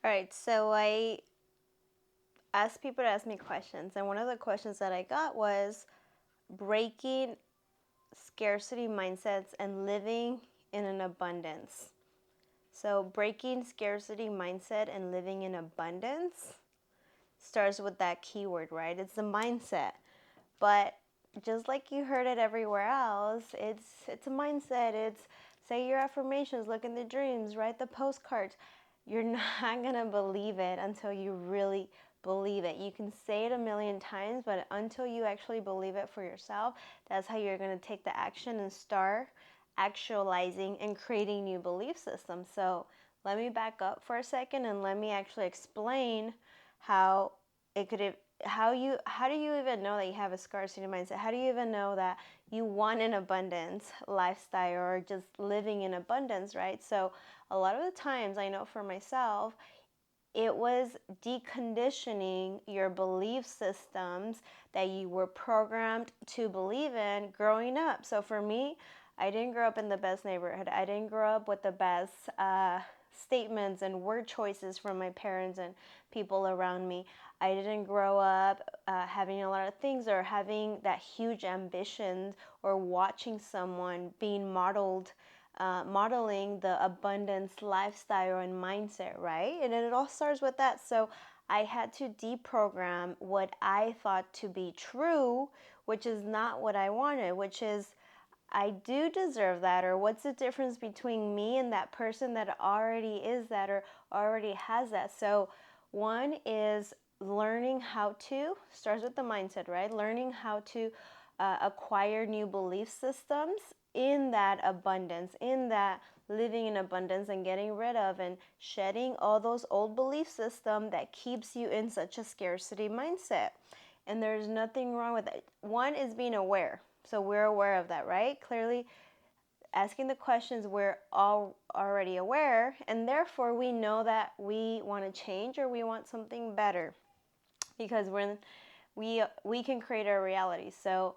All right, so I asked people to ask me questions, and one of the questions that I got was breaking scarcity mindsets and living in an abundance. So, breaking scarcity mindset and living in abundance starts with that keyword, right? It's the mindset. But just like you heard it everywhere else, it's a mindset. It's say your affirmations, look in the dreams, write the postcards. You're not gonna believe it until you really believe it. You can say it a million times, but until you actually believe it for yourself, that's how you're gonna take the action and start actualizing and creating new belief systems. So let me back up for a second and let me actually explain how it could how do you even know that you have a scarcity mindset? How do you even know that you want an abundance lifestyle or just living in abundance, right? So a lot of the times I know for myself it was deconditioning your belief systems that you were programmed to believe in growing up. So for me, I didn't grow up in the best neighborhood. I didn't grow up with the best statements and word choices from my parents and people around me. I didn't grow up having a lot of things or having that huge ambition or watching someone being modeling the abundance lifestyle and mindset, right? And it all starts with that. So I had to deprogram what I thought to be true, which is not what I wanted, which is I do deserve that, or what's the difference between me and that person that already is that or already has that. So one is learning how to starts with the mindset, right? Learning how to acquire new belief systems in that abundance, in that living in abundance, and getting rid of and shedding all those old belief systems that keeps you in such a scarcity mindset. And there's nothing wrong with it. One is being aware. So we're aware of that, right? Clearly asking the questions, we're all already aware, and therefore we know that we want to change or we want something better because we can create our reality. So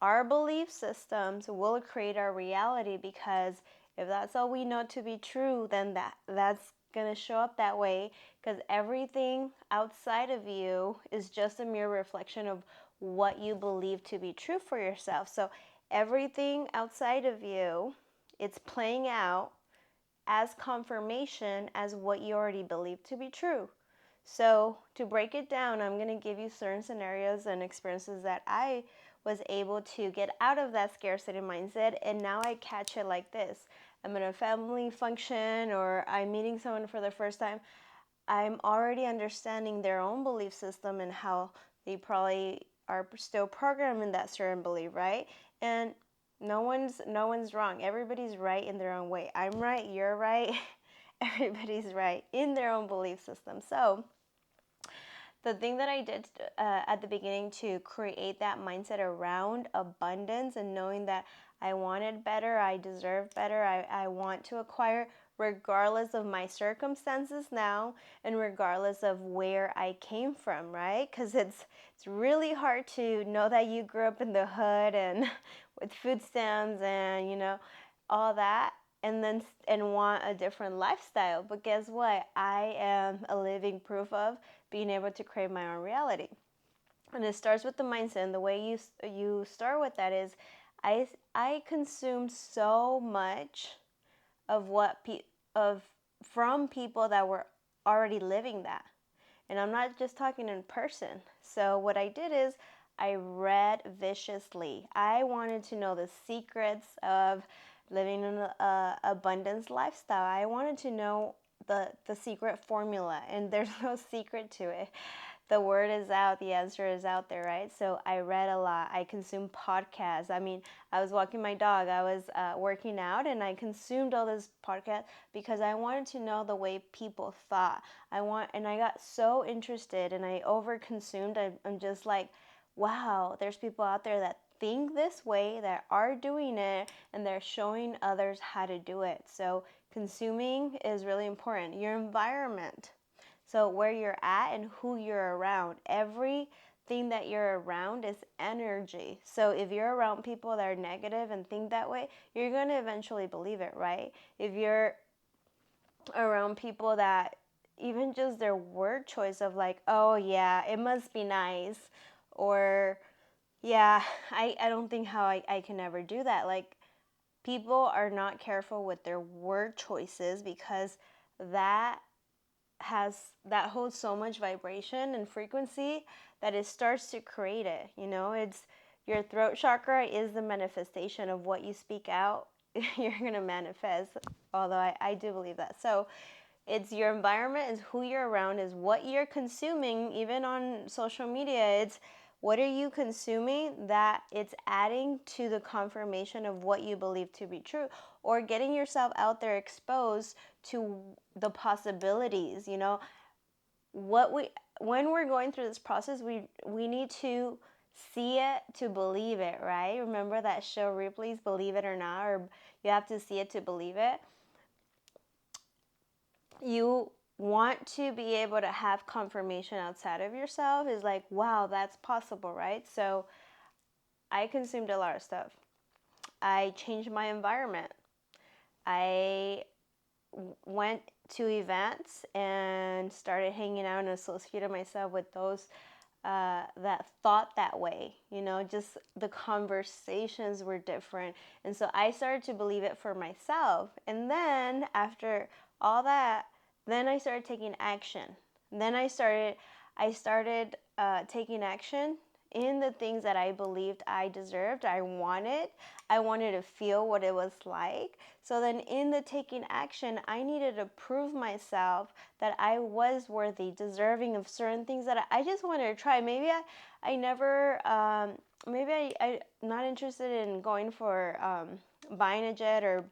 our belief systems will create our reality because if that's all we know to be true, then that's going to show up that way because everything outside of you is just a mere reflection of what you believe to be true for yourself. So everything outside of you, it's playing out as confirmation as what you already believe to be true. So, to break it down, I'm going to give you certain scenarios and experiences that I was able to get out of that scarcity mindset, and now I catch it like this. I'm in a family function or I'm meeting someone for the first time. I'm already understanding their own belief system and how they probably are still programmed in that certain belief, right? And no one's wrong. Everybody's right in their own way. I'm right, you're right. Everybody's right in their own belief system. So, the thing that I did at the beginning to create that mindset around abundance and knowing that I wanted better, I deserve better, I want to acquire regardless of my circumstances now and regardless of where I came from, right? Because it's really hard to know that you grew up in the hood and with food stamps and all that and want a different lifestyle. But guess what? I am a living proof of being able to create my own reality. And it starts with the mindset. And the way you start with that is, I consume so much of of from people that were already living that. And I'm not just talking in person. So what I did is I read viciously. I wanted to know the secrets of living in an abundance lifestyle. I wanted to know the secret formula, and there's no secret to it. The word is out, the answer is out there, right? So I read a lot. I consumed podcasts. I mean, I was walking my dog, I was working out, and I consumed all this podcast because I wanted to know the way people thought. And I got so interested, and I overconsumed. I'm just like, wow, there's people out there that think this way, that are doing it, and they're showing others how to do it. So consuming is really important. Your environment. So where you're at and who you're around. Everything that you're around is energy. So if you're around people that are negative and think that way, you're going to eventually believe it, right? If you're around people that even just their word choice of like, oh yeah, it must be nice, or yeah, I don't think how I can ever do that. Like, people are not careful with their word choices because that that holds so much vibration and frequency that it starts to create it. It's your throat chakra is the manifestation of what you speak out. You're going to manifest, although I do believe that. So it's your environment, is who you're around, is what you're consuming. Even on social media, it's what are you consuming that it's adding to the confirmation of what you believe to be true, or getting yourself out there exposed to the possibilities. What we when we're going through this process, we need to see it to believe it, right? Remember that show Ripley's Believe It or Not, or you have to see it to believe it. You want to be able to have confirmation outside of yourself, is like, wow, that's possible, right? So I consumed a lot of stuff. I changed my environment. I went to events and started hanging out and associated myself with those that thought that way. Just the conversations were different. And so I started to believe it for myself. And then after all that, then I started taking action. Then I started taking action in the things that I believed I deserved, I wanted. I wanted to feel what it was like. So then in the taking action, I needed to prove myself that I was worthy, deserving of certain things that I just wanted to try. Maybe I never, maybe I'm not interested in going for buying a jet or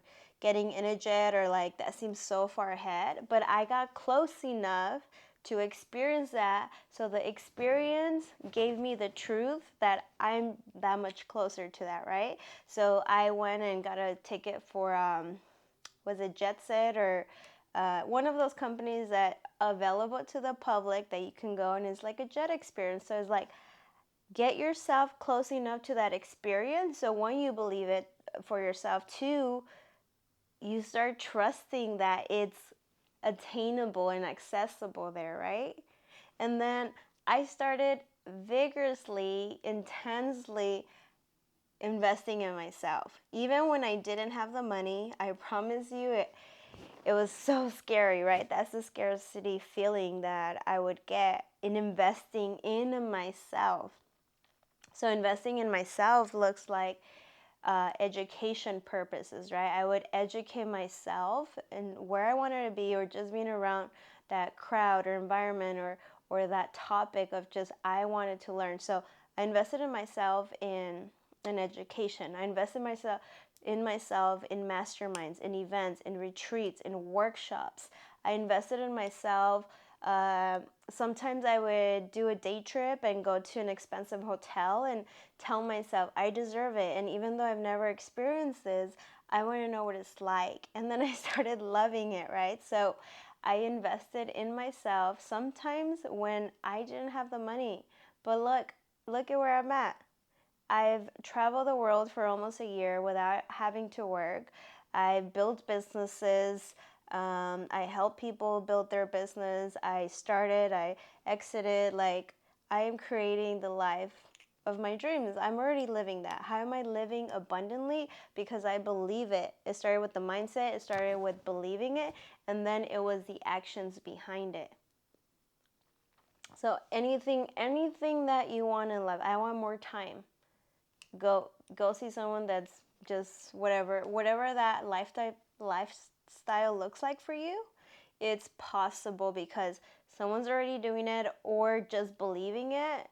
getting in a jet, or like that seems so far ahead. But I got close enough to experience that. So the experience gave me the truth that I'm that much closer to that, right? So I went and got a ticket for, was it JetSet or one of those companies that available to the public that you can go, and it's like a jet experience. So it's like, get yourself close enough to that experience. So when you believe it for yourself too, you start trusting that it's attainable and accessible there, right? And then I started vigorously, intensely investing in myself. Even when I didn't have the money, I promise you it was so scary, right? That's the scarcity feeling that I would get in investing in myself. So investing in myself looks like education purposes, right? I would educate myself and where I wanted to be, or just being around that crowd or environment, or that topic of just I wanted to learn. So I invested in myself in education. I invested myself in masterminds, in events, in retreats, in workshops. I invested in myself. Sometimes I would do a day trip and go to an expensive hotel and tell myself I deserve it. And even though I've never experienced this, I want to know what it's like. And then I started loving it, right? So I invested in myself sometimes when I didn't have the money. But look at where I'm at. I've traveled the world for almost a year without having to work. I've built businesses. I help people build their business. I exited. Like, I am creating the life of my dreams. I'm already living that. How am I living abundantly? Because I believe it. It started with the mindset. It started with believing it. And then it was the actions behind it. So anything that you want in life. I want more time. Go see someone that's just whatever that lifestyle looks like for you. It's possible because someone's already doing it, or just believing it.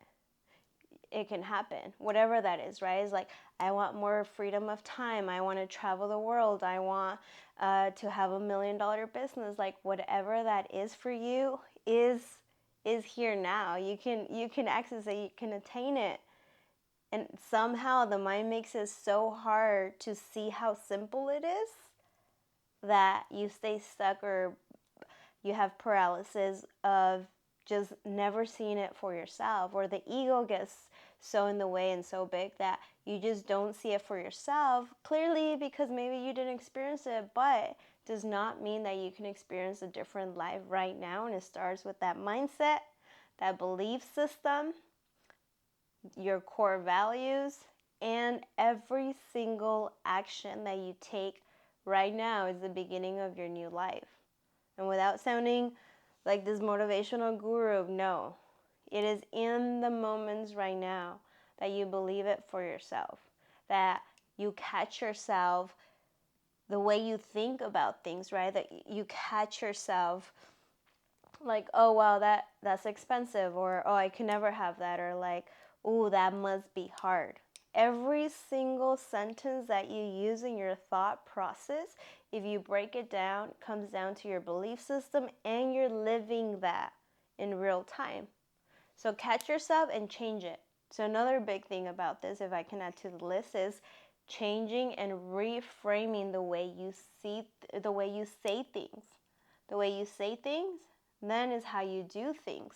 It can happen, whatever that is, right? It's like, I want more freedom of time. I want to travel the world. I want to have $1 million business. Like, whatever that is for you is here now. You can access it. You can attain it. And somehow the mind makes it so hard to see how simple it is that you stay stuck, or you have paralysis of just never seeing it for yourself, or the ego gets so in the way and so big that you just don't see it for yourself clearly, because maybe you didn't experience it. But does not mean that you can experience a different life right now. And it starts with that mindset, that belief system, your core values, and every single action that you take right now is the beginning of your new life. And without sounding like this motivational guru, no. It is in the moments right now that you believe it for yourself, that you catch yourself the way you think about things, right? That you catch yourself like, oh wow, that's expensive, or oh, I can never have that, or like, oh, that must be hard. Every single sentence that you use in your thought process, if you break it down, comes down to your belief system, and you're living that in real time. So catch yourself and change it. So another big thing about this, if I can add to the list, is changing and reframing the way you see, the way you say things. The way you say things, then is how you do things,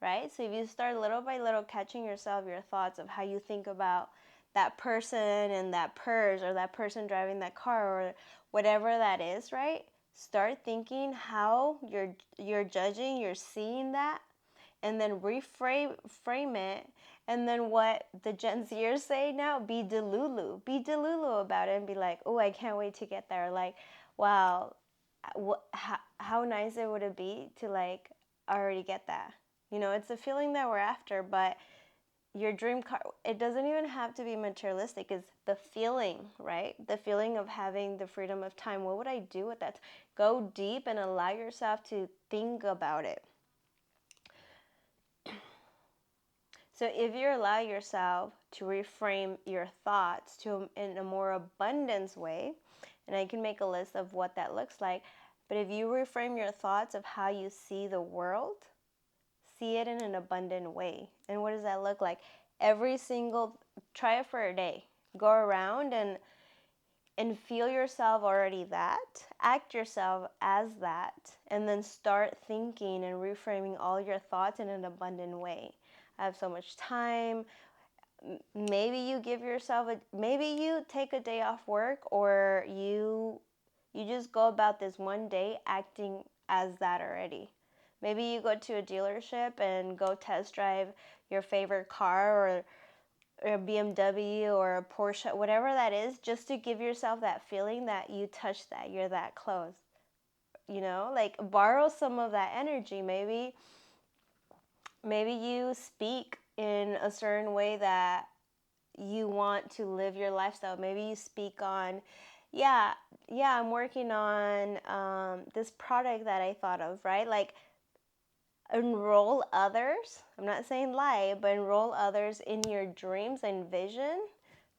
right? So if you start little by little catching yourself, your thoughts of how you think about that person and that purse, or that person driving that car, or whatever that is, right? Start thinking how you're judging, you're seeing that, and then frame it. And then what the Gen Zers say now, be delulu about it, and be like, oh, I can't wait to get there. Like, wow, how nice it would it be to like already get that. It's a feeling that we're after, but your dream car, it doesn't even have to be materialistic. It's the feeling, right? The feeling of having the freedom of time. What would I do with that? Go deep and allow yourself to think about it. So if you allow yourself to reframe your thoughts in a more abundance way, and I can make a list of what that looks like, but if you reframe your thoughts of how you see the world, see it in an abundant way. And what does that look like? Try it for a day. Go around and feel yourself already that, act yourself as that, and then start thinking and reframing all your thoughts in an abundant way. I have so much time. Maybe you maybe you take a day off work, or you just go about this one day acting as that already. Maybe you go to a dealership and go test drive your favorite car, or a BMW or a Porsche, whatever that is, just to give yourself that feeling that you touched that, you're that close. Like borrow some of that energy. Maybe you speak in a certain way that you want to live your lifestyle. Maybe you speak on, I'm working on this product that I thought of, right? Like, enroll others. I'm not saying lie, but enroll others in your dreams and vision.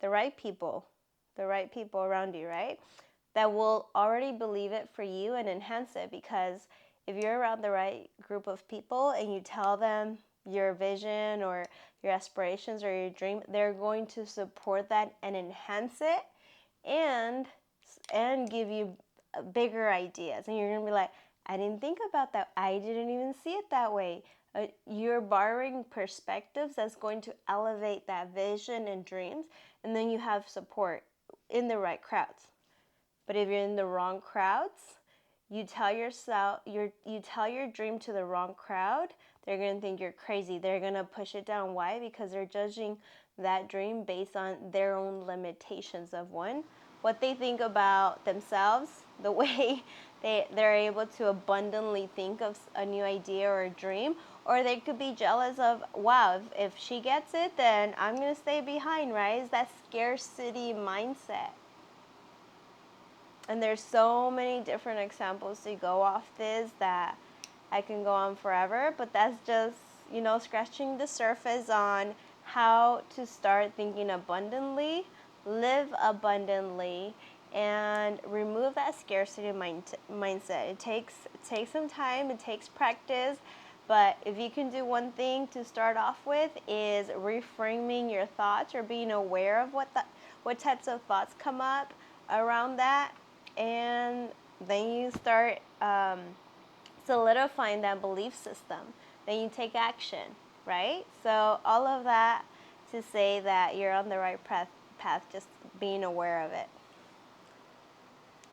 The right people around you, right? That will already believe it for you and enhance it. Because if you're around the right group of people and you tell them your vision or your aspirations or your dream, they're going to support that and enhance it, and give you bigger ideas. And you're going to be like, I didn't think about that. I didn't even see it that way. You're borrowing perspectives that's going to elevate that vision and dreams, and then you have support in the right crowds. But if you're in the wrong crowds, you tell your dream to the wrong crowd, they're going to think you're crazy. They're going to push it down. Why? Because they're judging that dream based on their own limitations of what they think about themselves, the way they're able to abundantly think of a new idea or a dream, or they could be jealous of, wow, if she gets it, then I'm going to stay behind, right? It's that scarcity mindset. And there's so many different examples to go off this that I can go on forever, but that's just, scratching the surface on how to start thinking abundantly, live abundantly, and remove that scarcity mindset. It takes some time, it takes practice, but if you can do one thing to start off with, is reframing your thoughts, or being aware of what types of thoughts come up around that, and then you start solidifying that belief system. Then you take action, right? So all of that to say that you're on the right path, just being aware of it.